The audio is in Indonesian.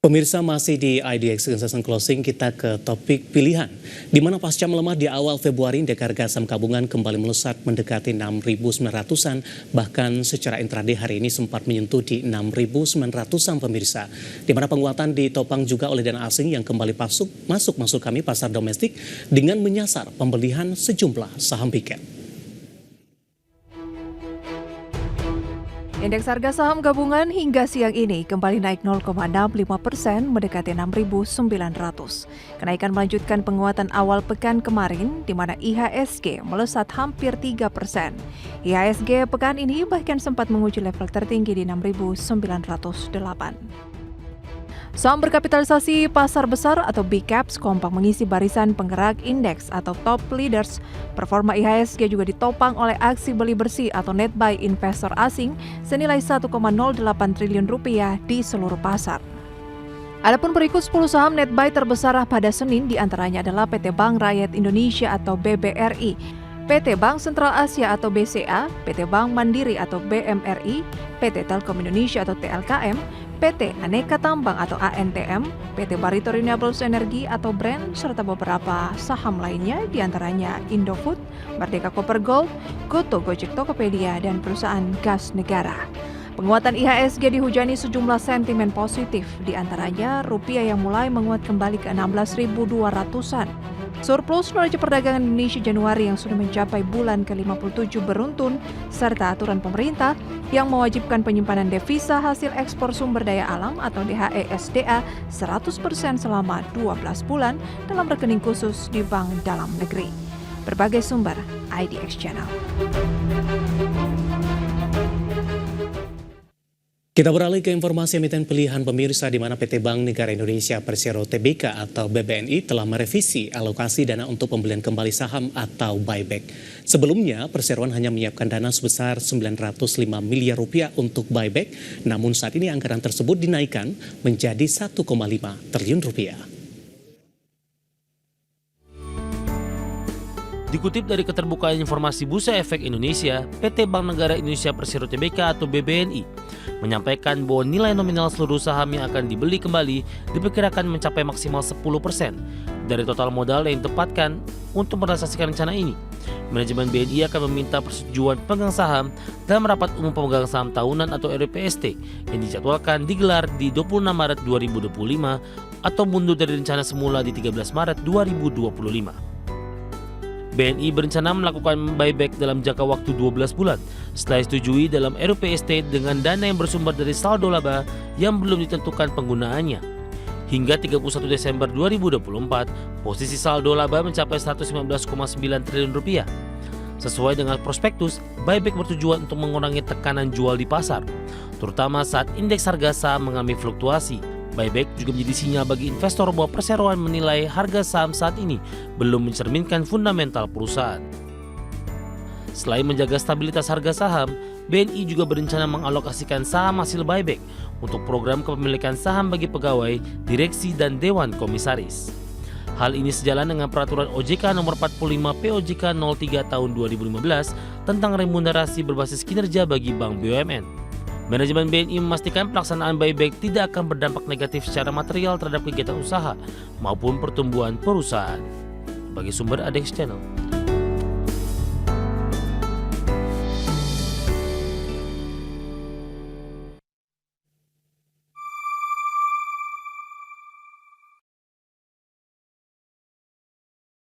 Pemirsa, masih di IDX Session Closing, kita ke topik pilihan. Di mana pasca melemah di awal Februari, indeks harga saham gabungan kembali melesat mendekati 6.900-an. Bahkan secara intraday hari ini sempat menyentuh di 6.900-an pemirsa. Di mana penguatan ditopang juga oleh dana asing yang kembali masuk kami pasar domestik dengan menyasar pembelian sejumlah saham big cap. Indeks harga saham gabungan hingga siang ini kembali naik 0,65% mendekati 6.900. Kenaikan melanjutkan penguatan awal pekan kemarin di mana IHSG melesat hampir 3%. IHSG pekan ini bahkan sempat menguji level tertinggi di 6.908. Saham berkapitalisasi pasar besar atau big caps kompak mengisi barisan penggerak indeks atau top leaders. Performa IHSG juga ditopang oleh aksi beli bersih atau net buy investor asing senilai 1,08 triliun rupiah di seluruh pasar. Adapun berikut 10 saham net buy terbesar pada Senin diantaranya adalah PT Bank Rakyat Indonesia atau BBRI, PT Bank Sentral Asia atau BCA, PT Bank Mandiri atau BMRI, PT Telkom Indonesia atau TLKM, PT Aneka Tambang atau ANTM, PT Barito Renewables Energy atau BRAND, serta beberapa saham lainnya diantaranya Indofood, Merdeka Copper Gold, Goto, Gojek Tokopedia, dan perusahaan gas negara. Penguatan IHSG dihujani sejumlah sentimen positif, diantaranya rupiah yang mulai menguat kembali ke 16.200-an. Surplus neraca perdagangan Indonesia Januari yang sudah mencapai bulan ke-57 beruntun, serta aturan pemerintah yang mewajibkan penyimpanan devisa hasil ekspor sumber daya alam atau DHE/SDA 100% selama 12 bulan dalam rekening khusus di Bank Dalam Negeri. Berbagai sumber, IDX Channel. Kita beralih ke informasi emiten pilihan pemirsa di mana PT Bank Negara Indonesia Persero Tbk atau BBNI telah merevisi alokasi dana untuk pembelian kembali saham atau buyback. Sebelumnya, perseroan hanya menyiapkan dana sebesar 905 miliar rupiah untuk buyback, namun saat ini anggaran tersebut dinaikkan menjadi 1,5 triliun rupiah. Dikutip dari Keterbukaan Informasi Bursa Efek Indonesia, PT Bank Negara Indonesia Persero Tbk atau BBNI menyampaikan bahwa nilai nominal seluruh saham yang akan dibeli kembali diperkirakan mencapai maksimal 10% dari total modal yang ditempatkan untuk merealisasikan rencana ini. Manajemen BNI akan meminta persetujuan pemegang saham dalam rapat umum pemegang saham tahunan atau RPST yang dijadwalkan digelar di 26 Maret 2025 atau mundur dari rencana semula di 13 Maret 2025. BNI berencana melakukan buyback dalam jangka waktu 12 bulan setelah disetujui dalam RPST dengan dana yang bersumber dari saldo laba yang belum ditentukan penggunaannya. Hingga 31 Desember 2024, posisi saldo laba mencapai 115,9 triliun rupiah. Sesuai dengan prospektus, buyback bertujuan untuk mengurangi tekanan jual di pasar, terutama saat indeks harga saham mengalami fluktuasi. Buyback juga menjadi sinyal bagi investor bahwa perseroan menilai harga saham saat ini belum mencerminkan fundamental perusahaan. Selain menjaga stabilitas harga saham, BNI juga berencana mengalokasikan saham hasil buyback untuk program kepemilikan saham bagi pegawai, direksi, dan dewan komisaris. Hal ini sejalan dengan peraturan OJK nomor 45 POJK 03 tahun 2015 tentang remunerasi berbasis kinerja bagi bank BUMN. Manajemen BNI memastikan pelaksanaan buyback tidak akan berdampak negatif secara material terhadap kegiatan usaha maupun pertumbuhan perusahaan. Bagi sumber IDX Channel.